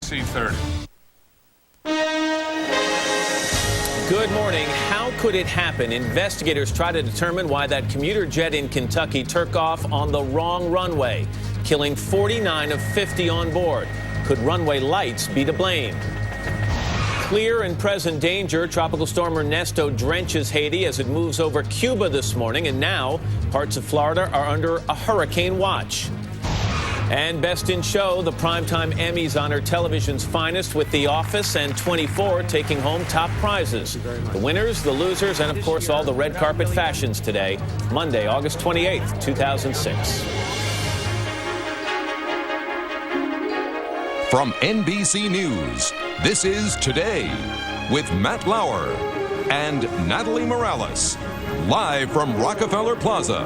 C30. Good morning. How could it happen? Investigators try to determine why that commuter jet in Kentucky took off on the wrong runway, killing 49 of 50 on board. Could runway lights be to blame? Clear and present danger. Tropical Storm Ernesto drenches Haiti as it moves over Cuba this morning, and now parts of Florida are under a hurricane watch. And Best in Show, the primetime Emmys honor television's finest, with The Office and 24 taking home top prizes. The winners, the losers, and of course all the red carpet fashions today, Monday, August 28th, 2006. From NBC News, this is Today with Matt Lauer and Natalie Morales, live from Rockefeller Plaza.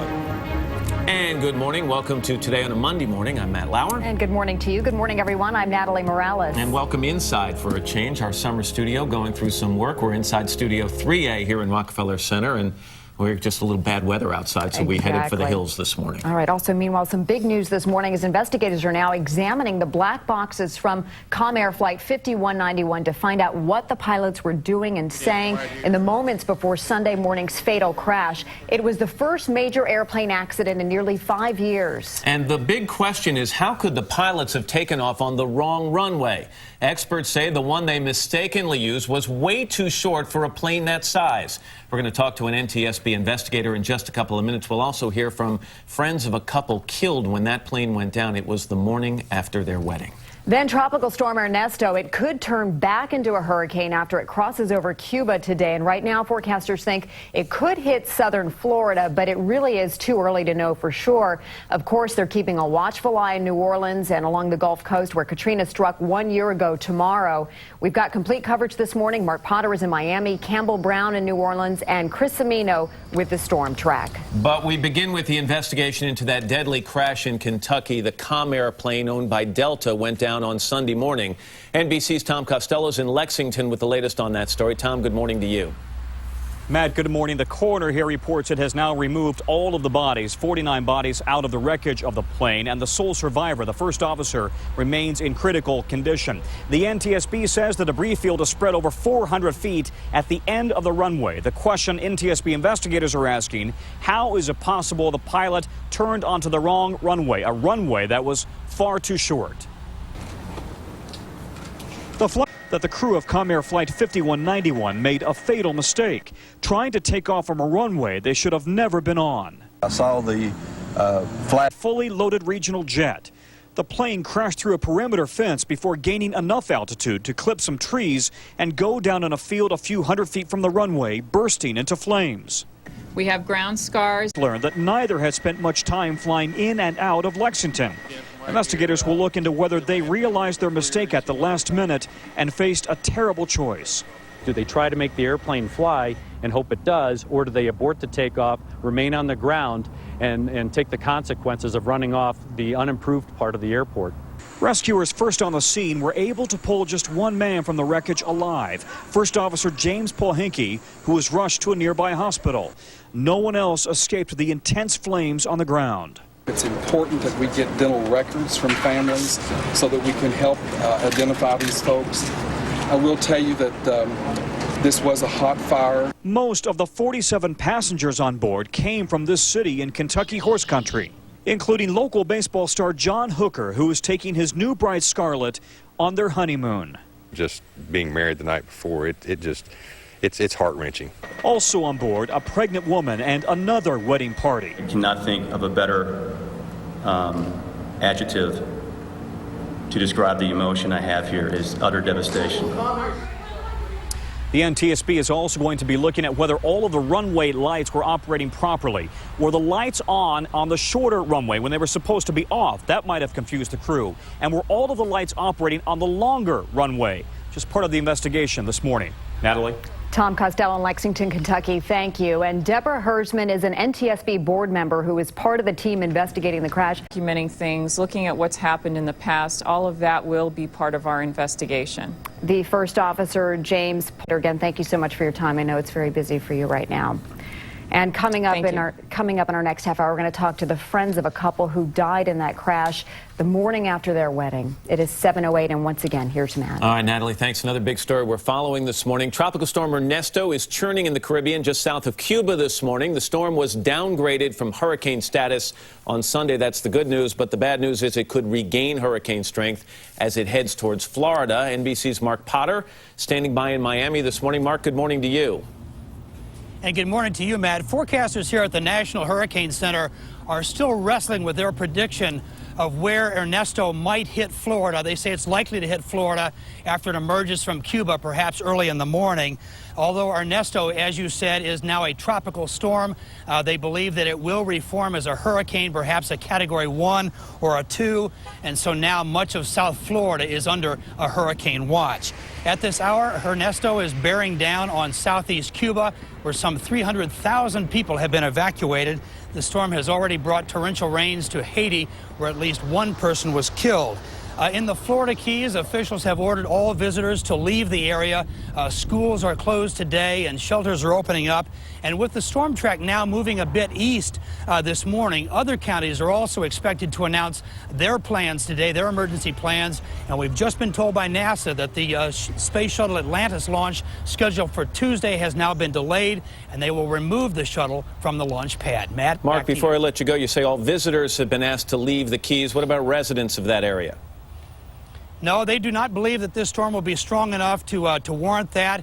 And good morning. Welcome to Today on a Monday morning. I'm Matt Lauer. And good morning to you. Good morning, everyone. I'm Natalie Morales. And welcome inside for a change. Our summer studio going through some work. We're inside Studio 3A here in Rockefeller Center, and we're just a little bad weather outside, so we headed for the hills this morning. All right. Also, meanwhile, some big news this morning as investigators are now examining the black boxes from Comair Flight 5191 to find out what the pilots were doing and saying in the moments before Sunday morning's fatal crash. It was the first major airplane accident in nearly 5 years. And the big question is, how could the pilots have taken off on the wrong runway? Experts say the one they mistakenly used was way too short for a plane that size. We're going to talk to an NTSB investigator in just a couple of minutes. We'll also hear from friends of a couple killed when that plane went down. It was the morning after their wedding. Then Tropical Storm Ernesto, it could turn back into a hurricane after it crosses over Cuba today. And right now, forecasters think it could hit southern Florida, but it really is too early to know for sure. Of course, they're keeping a watchful eye in New Orleans and along the Gulf Coast, where Katrina struck 1 year ago tomorrow. We've got complete coverage this morning. Mark Potter is in Miami, Campbell Brown in New Orleans, and Chris Amino with the storm track. But we begin with the investigation into that deadly crash in Kentucky. The Comair plane owned by Delta went down on Sunday morning. NBC's Tom Costello's in Lexington with the latest on that story. Tom, good morning to you. Matt, good morning. The coroner here reports it has now removed all of the bodies, 49 bodies, out of the wreckage of the plane, and the sole survivor, the first officer, remains in critical condition. The NTSB says the debris field is spread over 400 feet at the end of the runway. The question NTSB investigators are asking, how is it possible the pilot turned onto the wrong runway, a runway that was far too short? The flight that the crew of Comair Flight 5191 made a fatal mistake, trying to take off from a runway they should have never been on. I saw the fully loaded regional jet. The plane crashed through a perimeter fence before gaining enough altitude to clip some trees and go down in a field a few hundred feet from the runway, bursting into flames. We have ground scars. Learned that neither had spent much time flying in and out of Lexington. Investigators will look into whether they realized their mistake at the last minute and faced a terrible choice. Do they try to make the airplane fly and hope it does, or do they abort the takeoff, remain on the ground, and take the consequences of running off the unimproved part of the airport? Rescuers first on the scene were able to pull just one man from the wreckage alive, First Officer James Polhinky, who was rushed to a nearby hospital. No one else escaped the intense flames on the ground. It's important that we get dental records from families so that we can help identify these folks. I will tell you that this was a hot fire. Most of the 47 passengers on board came from this city in Kentucky horse country, including local baseball star John Hooker, who is taking his new bride Scarlett on their honeymoon. Just being married the night before, it's heart-wrenching. Also on board, a pregnant woman and another wedding party. I cannot think of a better adjective to describe the emotion I have here is utter devastation. The NTSB is also going to be looking at whether all of the runway lights were operating properly. Were the lights on the shorter runway when they were supposed to be off? That might have confused the crew. And were all of the lights operating on the longer runway? Just part of the investigation this morning. Natalie? Tom Costello in Lexington, Kentucky, thank you. And Deborah Hersman is an NTSB board member who is part of the team investigating the crash. Documenting things, looking at what's happened in the past, all of that will be part of our investigation. The first officer, James Potter, again, thank you so much for your time. I know it's very busy for you right now. And coming up Thank in our next half hour, we're going to talk to the friends of a couple who died in that crash the morning after their wedding. It is 7:08, and once again, here's Matt. All right, Natalie, thanks. Another big story we're following this morning. Tropical Storm Ernesto is churning in the Caribbean just south of Cuba this morning. The storm was downgraded from hurricane status on Sunday. That's the good news, but the bad news is it could regain hurricane strength as it heads towards Florida. NBC's Mark Potter standing by in Miami this morning. Mark, good morning to you. And good morning to you, Matt. Forecasters here at the National Hurricane Center are still wrestling with their prediction of where Ernesto might hit Florida. They say it's likely to hit Florida after it emerges from Cuba, perhaps early in the morning. Although Ernesto, as you said, is now a tropical storm, they believe that it will reform as a hurricane, perhaps a Category 1 or a 2. And so now much of South Florida is under a hurricane watch. At this hour, Ernesto is bearing down on southeast Cuba, where some 300,000 people have been evacuated. The storm has already brought torrential rains to Haiti, where at least one person was killed. In the Florida Keys, officials have ordered all visitors to leave the area. Schools are closed today and shelters are opening up. And with the storm track now moving a bit east this morning, other counties are also expected to announce their plans today, their emergency plans. And we've just been told by NASA that the Space Shuttle Atlantis launch scheduled for Tuesday has now been delayed, and they will remove the shuttle from the launch pad. Matt, Mark, before I let you go, you say all visitors have been asked to leave the Keys. What about residents of that area? No, they do not believe that this storm will be strong enough to warrant that.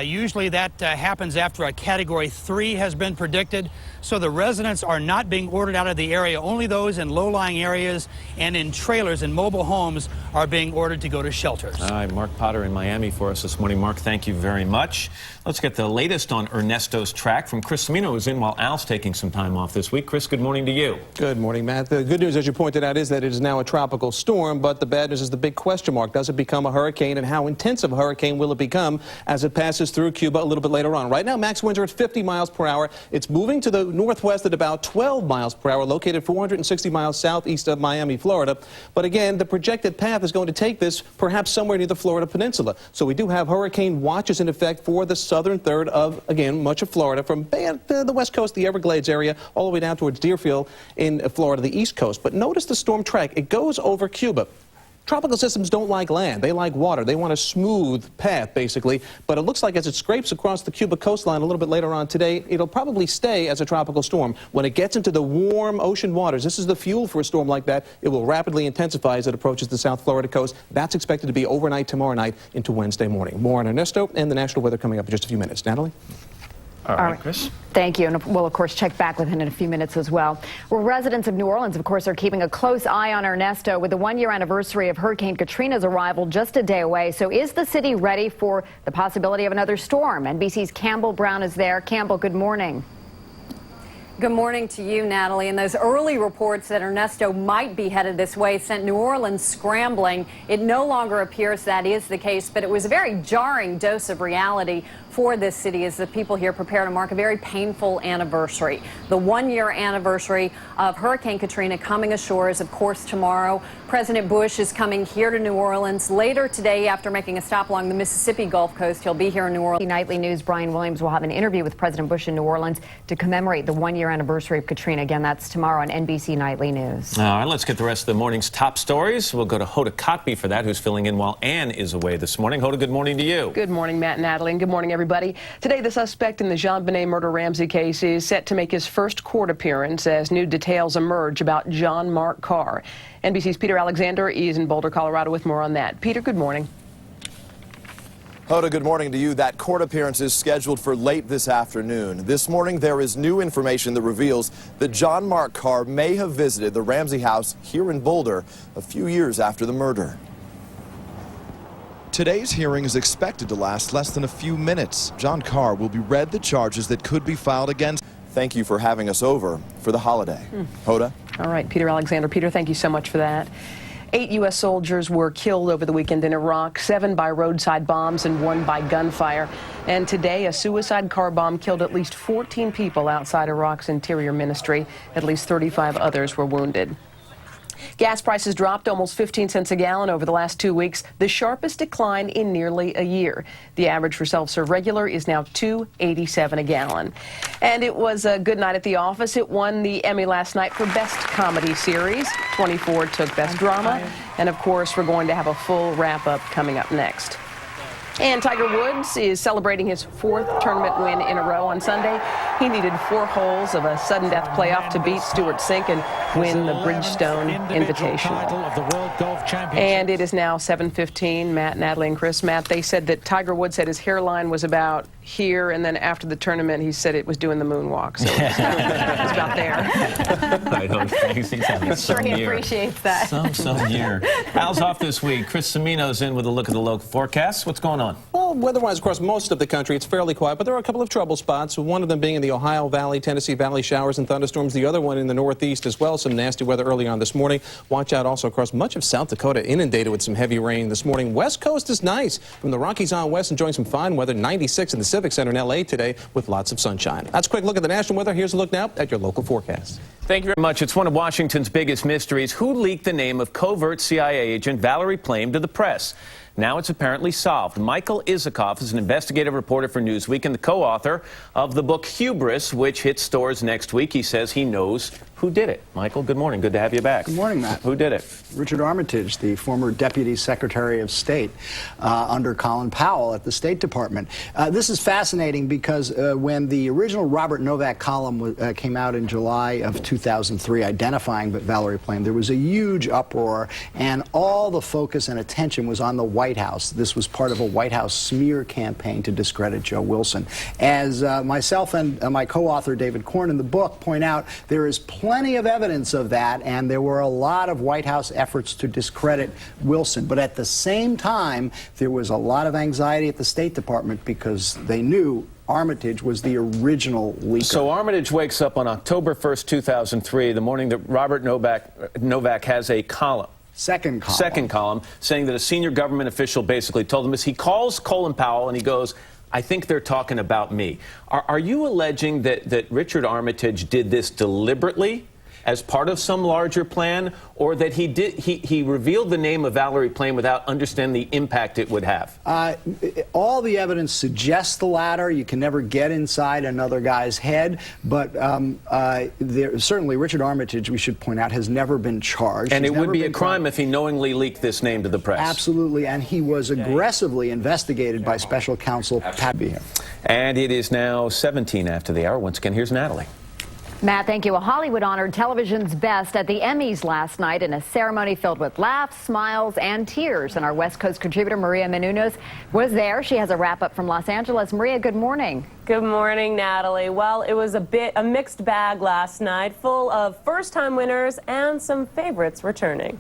Usually that happens after a Category 3 has been predicted. So the residents are not being ordered out of the area. Only those in low-lying areas and in trailers and mobile homes are being ordered to go to shelters. All right, Mark Potter in Miami for us this morning. Mark, thank you very much. Let's get the latest on Ernesto's track from Chris Cimino, who's in while Al's taking some time off this week. Chris, good morning to you. Good morning, Matt. The good news, as you pointed out, is that it is now a tropical storm, but the bad news is the big question mark. Does it become a hurricane, and how intense of a hurricane will it become as it passes through Cuba a little bit later on? Right now, max winds are at 50 miles per hour. It's moving to the northwest at about 12 miles per hour, located 460 miles southeast of Miami, Florida. But again, the projected path is going to take this perhaps somewhere near the Florida Peninsula. So we do have hurricane watches in effect for the southern third of, again, much of Florida, from the west coast, the Everglades area, all the way down towards Deerfield in Florida, the east coast. But notice the storm track. It goes over Cuba. Tropical systems don't like land. They like water. They want a smooth path, basically. But it looks like as it scrapes across the Cuba coastline a little bit later on today, it'll probably stay as a tropical storm. When it gets into the warm ocean waters, this is the fuel for a storm like that. It will rapidly intensify as it approaches the South Florida coast. That's expected to be overnight tomorrow night into Wednesday morning. More on Ernesto and the national weather coming up in just a few minutes. Natalie? All right, Chris. Thank you. And we'll, of course, check back with him in a few minutes as well. Well, residents of New Orleans, of course, are keeping a close eye on Ernesto with the one-year anniversary of Hurricane Katrina's arrival just a day away. So is the city ready for the possibility of another storm? NBC's Campbell Brown is there. Campbell, good morning. Good morning to you, Natalie. And those early reports that Ernesto might be headed this way sent New Orleans scrambling. It no longer appears that is the case, but it was a very jarring dose of reality for this city as the people here prepare to mark a very painful anniversary. The one-year anniversary of Hurricane Katrina coming ashore is, of course, tomorrow. President Bush is coming here to New Orleans later today after making a stop along the Mississippi Gulf Coast. He'll be here in New Orleans. Nightly News' Brian Williams will have an interview with President Bush in New Orleans to commemorate the one-year anniversary of Katrina. Again, that's tomorrow on NBC Nightly News. All right, let's get the rest of the morning's top stories. We'll go to Hoda Kotb for that, who's filling in while Ann is away this morning. Hoda, good morning to you. Good morning, Matt and Natalie, and good morning, everybody. Today, the suspect in the JonBenet murder Ramsey case is set to make his first court appearance as new details emerge about John Mark Carr. NBC's Peter Alexander is in Boulder, Colorado with more on that. Peter, good morning. Hoda, good morning to you. That court appearance is scheduled for late this afternoon. This morning, there is new information that reveals that John Mark Carr may have visited the Ramsey house here in Boulder a few years after the murder. Today's hearing is expected to last less than a few minutes. John Carr will be read the charges that could be filed against. Thank you for having us over for the holiday. Hoda? All right, Peter Alexander. Peter, thank you so much for that. 8 U.S. soldiers were killed over the weekend in Iraq, 7 by roadside bombs and 1 by gunfire. And today, a suicide car bomb killed at least 14 people outside Iraq's Interior Ministry. At least 35 others were wounded. Gas prices dropped almost 15 cents a gallon over the last 2 weeks, the sharpest decline in nearly a year. The average for self-serve regular is now $2.87 a gallon. And it was a good night at the office. It won the Emmy last night for Best Comedy Series. 24 took Best Drama. And of course, we're going to have a full wrap-up coming up next. And Tiger Woods is celebrating his 4th tournament win in a row on Sunday. He needed 4 holes of a sudden death playoff to beat Stewart Cink and win the Bridgestone Invitational. And it is now 7:15. Matt, Natalie, and Chris. Matt, they said that Tiger Woods said his hairline was about here, and then after the tournament, he said it was doing the moonwalk. So it was about there. I don't think he's having sure he appreciates that. Some year. Al's off this week. Chris Cimino's in with a look at the local forecast. What's going on? Well, weather-wise across most of the country, it's fairly quiet, but there are a couple of trouble spots, one of them being in the Ohio Valley, Tennessee Valley, showers and thunderstorms, the other one in the Northeast as well. Some nasty weather early on this morning. Watch out also across much of South Dakota, inundated with some heavy rain this morning. West Coast is nice. From the Rockies on west, enjoying some fine weather. 96 in the Civic Center in L.A. today with lots of sunshine. That's a quick look at the national weather. Here's a look now at your local forecast. Thank you very much. It's one of Washington's biggest mysteries. Who leaked the name of covert CIA agent Valerie Plame to the press? Now it's apparently solved. Michael Isikoff is an investigative reporter for Newsweek and the co-author of the book Hubris, which hits stores next week. He says he knows who did it. Michael, good morning. Good to have you back. Good morning, Matt. Who did it? Richard Armitage, the former Deputy Secretary of State under Colin Powell at the State Department. This is fascinating because when the original Robert Novak column came out in July of 2003 identifying Valerie Plame, there was a huge uproar, and all the focus and attention was on the White House. This was part of a White House smear campaign to discredit Joe Wilson. As myself and my co-author David Korn in the book point out, there is plenty of evidence of that, and there were a lot of White House efforts to discredit Wilson. But at the same time, there was a lot of anxiety at the State Department because they knew Armitage was the original leaker. So Armitage wakes up on October 1st, 2003, the morning that Robert Novak has a column. Second column, saying that a senior government official basically told him this. He calls Colin Powell and he goes, I think they're talking about me. Are you alleging that Richard Armitage did this deliberately as part of some larger plan, or that he revealed the name of Valerie Plame without understanding the impact it would have? All the evidence suggests the latter. You can never get inside another guy's head, but certainly Richard Armitage, we should point out, has never been charged. And it would be a crime if he knowingly leaked this name to the press. Absolutely, and he was aggressively investigated by special counsel Pat Behan. And it is now 17 after the hour. Once again, here's Natalie. Matt, thank you. Well, Hollywood honored television's best at the Emmys last night in a ceremony filled with laughs, smiles, and tears. And our West Coast contributor, Maria Menounos, was there. She has a wrap-up from Los Angeles. Maria, good morning. Good morning, Natalie. Well, it was a mixed bag last night, full of first-time winners and some favorites returning.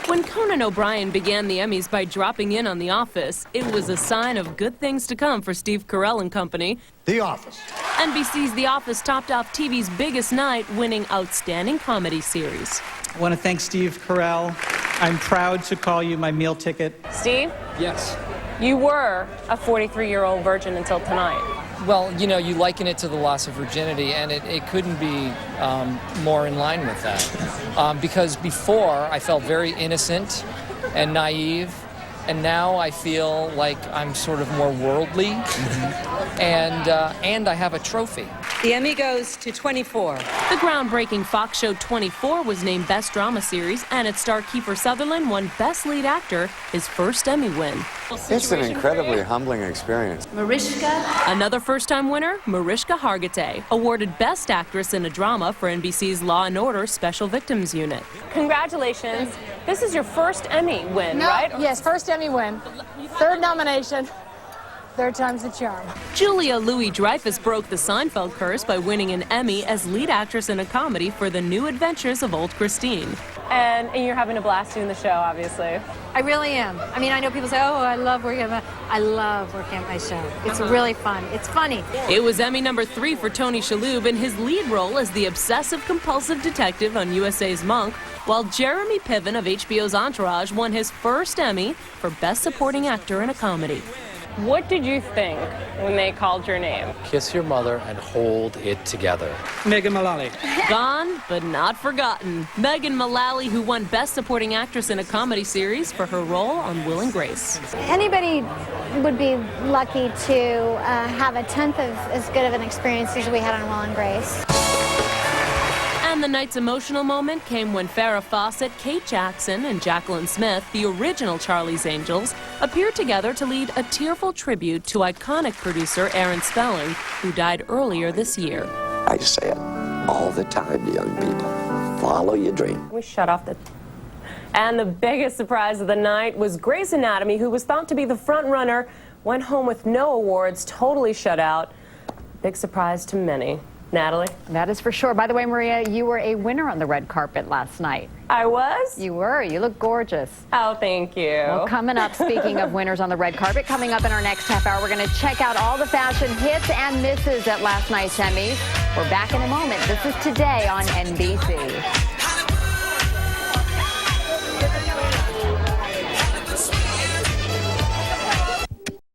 When Conan O'Brien began the Emmys by dropping in on The Office, it was a sign of good things to come for Steve Carell and company. The Office. NBC's The Office topped off TV's biggest night, winning Outstanding Comedy Series. I want to thank Steve Carell. I'm proud to call you my meal ticket. Steve? Yes. You were a 43-year-old virgin until tonight. Well, you know, you liken it to the loss of virginity, and it couldn't be more in line with that. Because before, I felt very innocent and naive, and now I feel like I'm sort of more worldly, and I have a trophy. The Emmy goes to 24. The groundbreaking Fox show 24 was named Best Drama Series, and its star Kiefer Sutherland won Best Lead Actor, his first Emmy win. It's an incredibly humbling experience. Mariska. Another first-time winner, Mariska Hargitay, awarded Best Actress in a Drama for NBC's Law & Order Special Victims Unit. Congratulations. This is your first Emmy win, right? Yes, first Emmy win. Third nomination. Third time's the charm. Julia Louis-Dreyfus broke the Seinfeld curse by winning an Emmy as lead actress in a comedy for The New Adventures of Old Christine. And you're having a blast doing the show, obviously. I really am. I mean, I know people say, oh, I love working at my show. It's really fun. It's funny. It was Emmy number 3 for Tony Shalhoub in his lead role as the obsessive-compulsive detective on USA's Monk, while Jeremy Piven of HBO's Entourage won his first Emmy for Best Supporting Actor in a Comedy. What did you think when they called your name? Kiss your mother and hold it together. Megan Mullally. Gone, but not forgotten. Megan Mullally, who won Best Supporting Actress in a Comedy Series for her role on Will and Grace. Anybody would be lucky to have a tenth of as good of an experience as we had on Will and Grace. And the night's emotional moment came when Farrah Fawcett, Kate Jackson, and Jacqueline Smith, the original Charlie's Angels, appeared together to lead a tearful tribute to iconic producer Aaron Spelling, who died earlier this year. I say it all the time to young people. Follow your dream. We shut off the... And the biggest surprise of the night was Grey's Anatomy, who was thought to be the front runner, went home with no awards, totally shut out. Big surprise to many. Natalie? That is for sure. By the way, Maria, you were a winner on the red carpet last night. I was? You were. You look gorgeous. Oh, thank you. Well, coming up, speaking of winners on the red carpet, coming up in our next half hour, we're going to check out all the fashion hits and misses at last night's Emmys. We're back in a moment. This is Today on NBC.